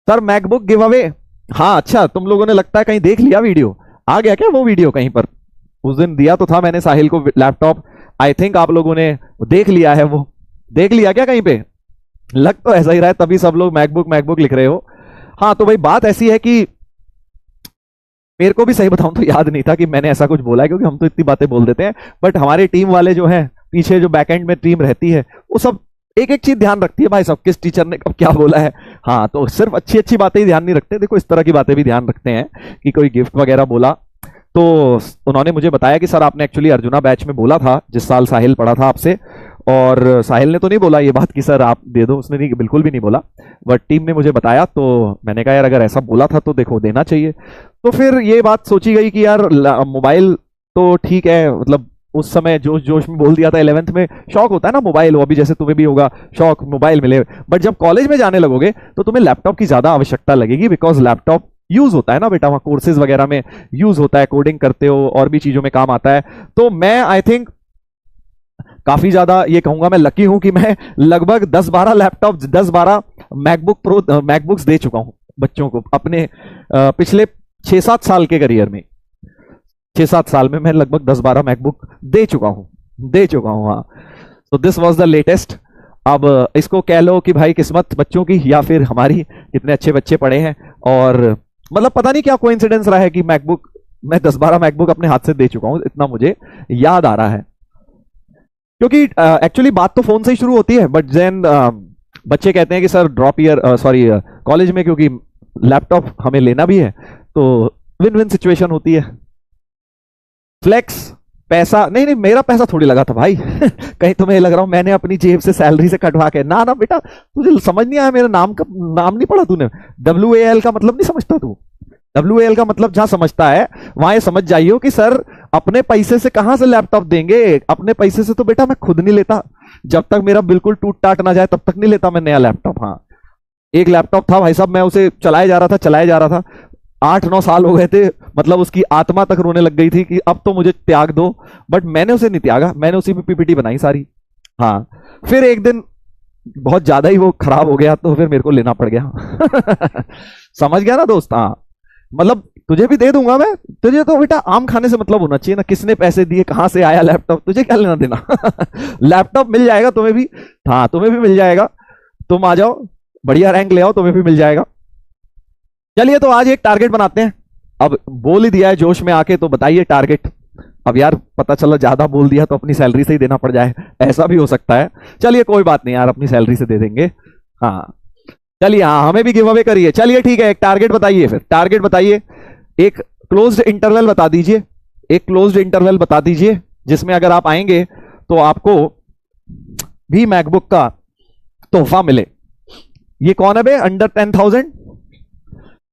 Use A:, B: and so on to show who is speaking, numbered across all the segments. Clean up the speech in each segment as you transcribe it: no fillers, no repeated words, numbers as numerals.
A: Sir MacBook give away. हाँ अच्छा, तुम लोगों ने लगता है कहीं देख लिया, वीडियो आ गया क्या वो वीडियो कहीं पर? उस दिन दिया तो था मैंने साहिल को लैपटॉप। आई थिंक आप लोगों ने देख लिया है, वो देख लिया क्या कहीं पे? लग तो ऐसा ही रहा है, तभी सब लोग मैकबुक मैकबुक लिख रहे हो। हाँ तो भाई बात ऐसी है कि मेरे को भी सही बताऊं तो याद नहीं था कि मैंने ऐसा कुछ बोला है, क्योंकि हम तो इतनी बातें बोल देते हैं। बट हमारे टीम वाले जो हैं पीछे, जो बैकएंड में टीम रहती है, वो सब एक एक चीज ध्यान रखती है भाई, सब किस टीचर ने कब क्या बोला है। हाँ तो सिर्फ अच्छी अच्छी बातें ही ध्यान नहीं रखते, देखो इस तरह की बातें भी ध्यान रखते हैं कि कोई गिफ्ट वगैरह बोला तो उन्होंने मुझे बताया कि सर आपने एक्चुअली अर्जुना बैच में बोला था जिस साल साहिल पढ़ा था आपसे, और साहिल ने तो नहीं बोला ये बात कि सर आप दे दो, उसने नहीं, बिल्कुल भी नहीं बोला। बट टीम ने मुझे बताया तो मैंने कहा यार अगर ऐसा बोला था तो देखो देना चाहिए। तो फिर ये बात सोची गई कि यार मोबाइल तो ठीक है, मतलब उस समय जोश जोश में बोल दिया था। 11th में शौक होता है ना मोबाइल, वो अभी जैसे तुम्हें भी होगा शौक मोबाइल मिले। बट जब कॉलेज में जाने लगोगे तो तुम्हें लैपटॉप की ज्यादा आवश्यकता लगेगी, बिकॉज लैपटॉप यूज होता है ना बेटा, वहां कोर्सेज वगैरह में यूज होता है, कोडिंग करते हो और भी चीजों में काम आता है। तो मैं आई थिंक काफी ज्यादा ये कहूंगा मैं लकी हूं कि मैं लगभग 10-12 लैपटॉप, 10-12 मैकबुक प्रो मैकबुक्स दे चुका हूं बच्चों को अपने पिछले 6-7 साल के करियर में। 6-7 साल में मैं लगभग 10-12 मैकबुक दे चुका हूं हाँ। तो दिस वाज द लेटेस्ट। अब इसको कह लो कि भाई किस्मत बच्चों की या फिर हमारी, कितने अच्छे बच्चे पढ़े हैं। और मतलब पता नहीं क्या कोइंसिडेंस रहा है कि मैकबुक, मैं 10-12 मैकबुक अपने हाथ से दे चुका हूं, इतना मुझे याद आ रहा है। क्योंकि एक्चुअली बात तो फोन से ही शुरू होती है, बट देन बच्चे कहते हैं कि sir drop year, sorry college में क्योंकि लैपटॉप हमें लेना भी है, तो विन विन सिचुएशन होती है। फ्लेक्स पैसा नहीं नहीं, मेरा पैसा थोड़ी लगा था भाई कहीं तुम्हें लग रहा हूं मैंने अपनी जेब से सैलरी से कटवा के, ना ना बेटा, तुझे समझ नहीं आया, मेरा नाम का नाम नहीं पढ़ा तूने, WAL का मतलब नहीं समझता तू? WAL का मतलब जहां समझता है वहां ये समझ जाइए कि सर अपने पैसे से कहां से लैपटॉप देंगे, अपने पैसे से तो बेटा मैं खुद नहीं लेता, जब तक मेरा बिल्कुल टूट टाट ना जाए तब तक नहीं लेता मैं नया लैपटॉप। हाँ एक लैपटॉप था भाई साहब, मैं उसे चलाया जा रहा था 8-9 साल हो गए थे, मतलब उसकी आत्मा तक रोने लग गई थी कि अब तो मुझे त्याग दो। बट मैंने उसे नहीं त्यागा, मैंने उसी में PPT बनाई सारी। हाँ फिर एक दिन बहुत ज्यादा ही वो खराब हो गया तो फिर मेरे को लेना पड़ गया समझ गया ना दोस्त? हाँ मतलब तुझे भी दे दूंगा मैं, तुझे तो बेटा आम खाने से मतलब होना चाहिए ना, किसने पैसे दिए, कहां से आया लैपटॉप, तुझे क्या लेना देना लैपटॉप मिल जाएगा तुम्हें भी, हाँ तुम्हें भी मिल जाएगा, तुम आ जाओ बढ़िया रैंक ले आओ, तुम्हें भी मिल जाएगा। चलिए तो आज एक टारगेट बनाते हैं, अब बोल ही दिया है जोश में आके तो बताइए टारगेट। अब यार पता चला ज्यादा बोल दिया तो अपनी सैलरी से ही देना पड़ जाए, ऐसा भी हो सकता है। चलिए कोई बात नहीं यार, अपनी सैलरी से दे देंगे। हाँ चलिए, हाँ हमें भी गिव अवे करिए। चलिए ठीक है, एक टारगेट बताइए, फिर टारगेट बताइए, एक क्लोज्ड इंटरवल बता दीजिए, एक क्लोज्ड इंटरवल बता दीजिए जिसमें अगर आप आएंगे तो आपको भी मैकबुक का तोहफा मिले। ये कौन है बे अंडर 10,000?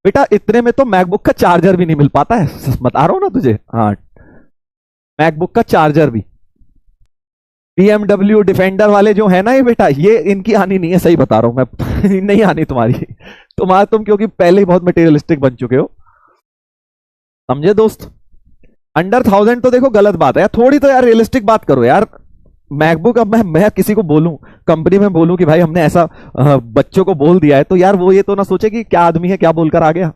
A: बेटा इतने में तो मैकबुक का चार्जर भी नहीं मिल पाता है, बता रहा हूं ना तुझे। हाँ मैकबुक का चार्जर भी। BMW डिफेंडर वाले जो है ना ये बेटा, ये इनकी आनी नहीं है, सही बता रहा हूं मैं नहीं आनी तुम्हारी, तुम क्योंकि पहले ही बहुत मटेरियलिस्टिक बन चुके हो, समझे दोस्त? अंडर 1000 तो देखो गलत बात है, थोड़ी तो यार रियलिस्टिक बात करो यार। मैकबुक, अब मैं किसी को बोलूं, कंपनी में बोलूं कि भाई हमने ऐसा बच्चों को बोल दिया है, तो यार वो ये तो ना सोचे कि क्या आदमी है, क्या बोलकर आ गया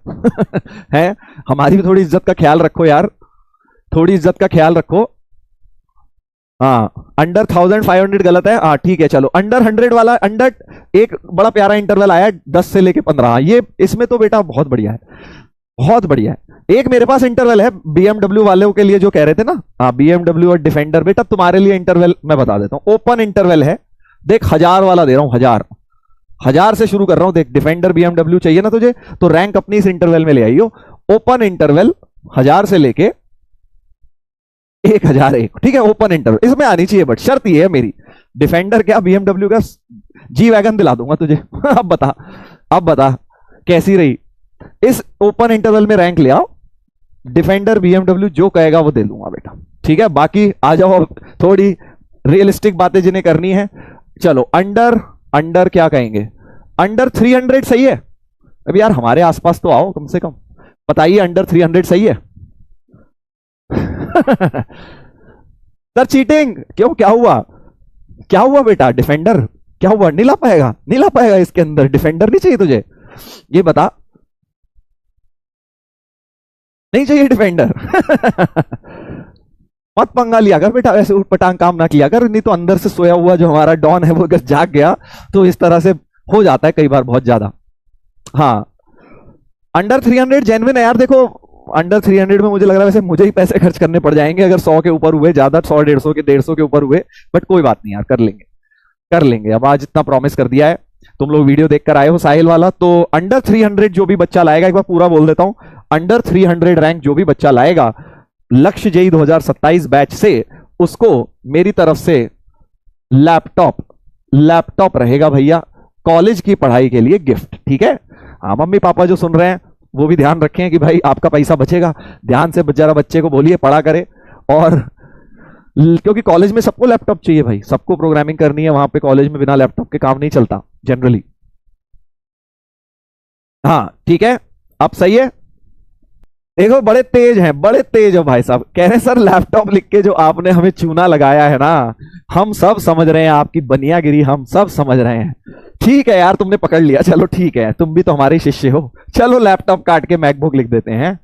A: है। हमारी भी थोड़ी इज्जत का ख्याल रखो यार, थोड़ी इज्जत का ख्याल रखो। हाँ अंडर 1500 गलत है, हाँ ठीक है चलो। अंडर 100 वाला, अंडर एक बड़ा प्यारा इंटरवल आया 10 से लेके 15, ये इसमें तो बेटा बहुत बढ़िया है, बहुत बढ़िया है। एक मेरे पास इंटरवल है BMW वालों के लिए जो कह रहे थे ना, हाँ BMW और डिफेंडर, बेटा तुम्हारे लिए इंटरवल मैं बता देता हूं, ओपन इंटरवल है, देख 1000 वाला दे रहा हूं, 1000 से शुरू कर रहा हूं। देख डिफेंडर BMW चाहिए ना तुझे, तो रैंक अपनी इस इंटरवल में ले आइयो। ओपन इंटरवल 1000 से लेके 1001, ठीक है ओपन इंटरवल, इसमें आनी चाहिए, बट शर्त ये है मेरी, डिफेंडर क्या BMW का जी वैगन दिला दूंगा तुझे अब बता कैसी रही, इस ओपन इंटरवल में रैंक ले आओ, डिफेंडर BMW जो कहेगा वो दे दूंगा बेटा, ठीक है। बाकी आ जाओ, अब थोड़ी रियलिस्टिक बातें जिन्हें करनी है। चलो अंडर क्या कहेंगे, अंडर 300 सही है? अब यार हमारे आसपास तो आओ कम से कम, बताइए अंडर 300 सही है सर चीटिंग क्यों, क्या हुआ बेटा, डिफेंडर क्या हुआ, नहीं ला पाएगा इसके अंदर, डिफेंडर नहीं चाहिए तुझे? ये बता, नहीं चाहिए डिफेंडर? मत पंगा लिया कर बेटा, ऐसे उठ पटांग काम ना किया कर, नहीं तो अंदर से सोया हुआ जो हमारा डॉन है वो अगर जाग गया तो इस तरह से हो जाता है कई बार बहुत ज्यादा। हाँ, अंडर 300 जेन्युइन है यार। देखो अंडर 300 में मुझे लग रहा है वैसे मुझे ही पैसे खर्च करने पड़ जाएंगे अगर 100 के ऊपर हुए, ज्यादा 100 150 के ऊपर हुए, बट कोई बात नहीं यार, कर लेंगे कर लेंगे। अब आज इतना प्रॉमिस कर दिया है, तुम लोग वीडियो देखकर आए हो साहिल वाला, तो अंडर 300 जो भी बच्चा लाएगा, एक बार पूरा बोल देता हूं, अंडर 300 रैंक जो भी बच्चा लाएगा लक्ष्य जेई 2027 बैच से, उसको मेरी तरफ से लैपटॉप रहेगा भैया, कॉलेज की पढ़ाई के लिए गिफ्ट। ठीक है? हाँ, मम्मी पापा जो सुन रहे हैं वो भी ध्यान रखें कि भाई आपका पैसा बचेगा, ध्यान से जरा बच्चे को बोलिए पढ़ा करे। और क्योंकि कॉलेज में सबको लैपटॉप चाहिए भाई, सबको प्रोग्रामिंग करनी है वहां पे, कॉलेज में बिना लैपटॉप के काम नहीं चलता जनरली। हाँ ठीक है, अब सही है। देखो बड़े तेज हो भाई साहब, कह रहे सर लैपटॉप लिख के जो आपने हमें चूना लगाया है ना, हम सब समझ रहे हैं आपकी बनियागिरी, हम सब समझ रहे हैं। ठीक है यार, तुमने पकड़ लिया, चलो ठीक है, तुम भी तो हमारे शिष्य हो, चलो लैपटॉप काट के मैकबुक लिख देते हैं।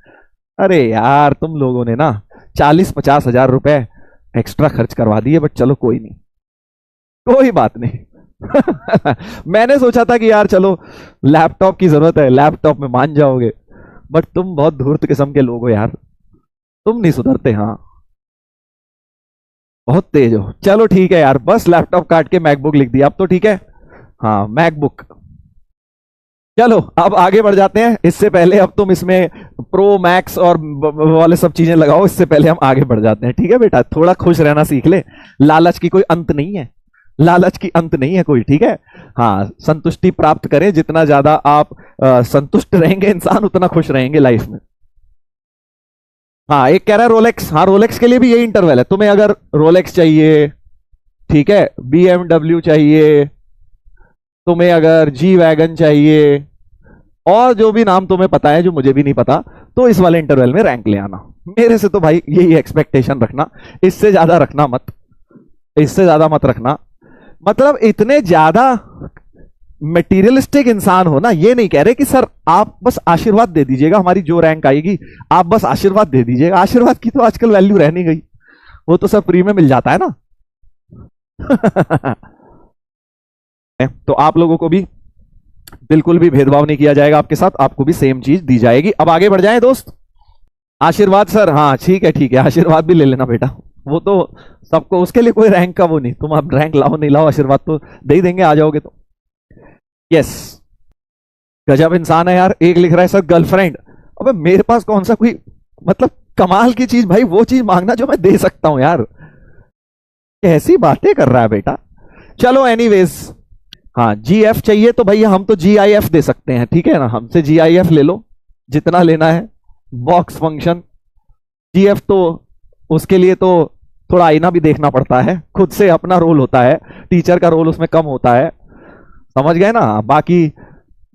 A: अरे यार तुम लोगों ने ना 40-50 हजार रुपए एक्स्ट्रा खर्च करवा दिए, बट चलो कोई नहीं, कोई बात नहीं। मैंने सोचा था कि यार चलो लैपटॉप की जरूरत है, लैपटॉप में मान जाओगे, बट तुम बहुत धूर्त किस्म के लोग हो यार, तुम नहीं सुधरते। हाँ बहुत तेज हो, चलो ठीक है यार, बस लैपटॉप काट के मैकबुक लिख दिया, अब तो ठीक है। हाँ मैकबुक, चलो अब आगे बढ़ जाते हैं। इससे पहले अब तुम इसमें प्रो मैक्स और वाले सब चीजें लगाओ, इससे पहले हम आगे बढ़ जाते हैं। ठीक है बेटा, थोड़ा खुश रहना सीख ले, लालच की कोई अंत नहीं है, लालच की अंत नहीं है कोई। ठीक है? हाँ, संतुष्टि प्राप्त करें, जितना ज्यादा आप संतुष्ट रहेंगे इंसान उतना खुश रहेंगे लाइफ में। हाँ एक कह रहा है रोलेक्स, हाँ रोलेक्स के लिए भी यही इंटरवल है, तुम्हें अगर रोलेक्स चाहिए, ठीक है, BMW चाहिए, तुम्हें अगर जी वैगन चाहिए, और जो भी नाम तुम्हें पता है जो मुझे भी नहीं पता, तो इस वाले इंटरवल में रैंक ले आना। मेरे से तो भाई यही एक्सपेक्टेशन रखना, इससे ज्यादा रखना मत, इससे ज्यादा मत रखना। मतलब इतने ज्यादा मटेरियलिस्टिक इंसान हो ना, ये नहीं कह रहे कि सर आप बस आशीर्वाद दे दीजिएगा, हमारी जो रैंक आएगी आप बस आशीर्वाद दे दीजिएगा। आशीर्वाद की तो आजकल वैल्यू रह नहीं गई, वो तो सब फ्री में मिल जाता है ना। तो आप लोगों को भी बिल्कुल भी भेदभाव नहीं किया जाएगा आपके साथ, आपको भी सेम चीज दी जाएगी। अब आगे बढ़ जाएं दोस्त। आशीर्वाद सर, हाँ ठीक है, आशीर्वाद भी ले लेना बेटा, वो तो सबको, उसके लिए कोई रैंक का वो नहीं, तुम आप रैंक लाओ नहीं लाओ, आशीर्वाद तो दे ही देंगे, आ जाओगे तो। यस, गजब इंसान है यार। एक लिख रहा है सर गर्लफ्रेंड, अबे मेरे पास कौन सा कोई मतलब कमाल की चीज भाई, वो चीज मांगना जो मैं दे सकता हूं यार, कैसी बातें कर रहा है बेटा। चलो एनीवेज, हाँ GF चाहिए तो भैया हम तो GIF दे सकते हैं, ठीक है ना, हमसे GIF ले लो जितना लेना है, बॉक्स फंक्शन। GF तो उसके लिए तो थोड़ा आईना भी देखना पड़ता है, खुद से अपना रोल होता है, टीचर का रोल उसमें कम होता है, समझ गए ना। बाकी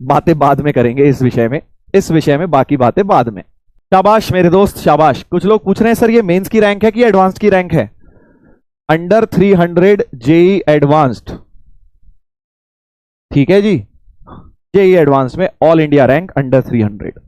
A: बातें बाद में करेंगे इस विषय में, इस विषय में बाकी बातें बाद में। शाबाश मेरे दोस्त शाबाश। कुछ लोग पूछ रहे हैं सर ये मेंस की रैंक है कि एडवांस की रैंक है? अंडर 300 जेई एडवांस्ड, ठीक है जी, जेई एडवांस में ऑल इंडिया रैंक अंडर 300।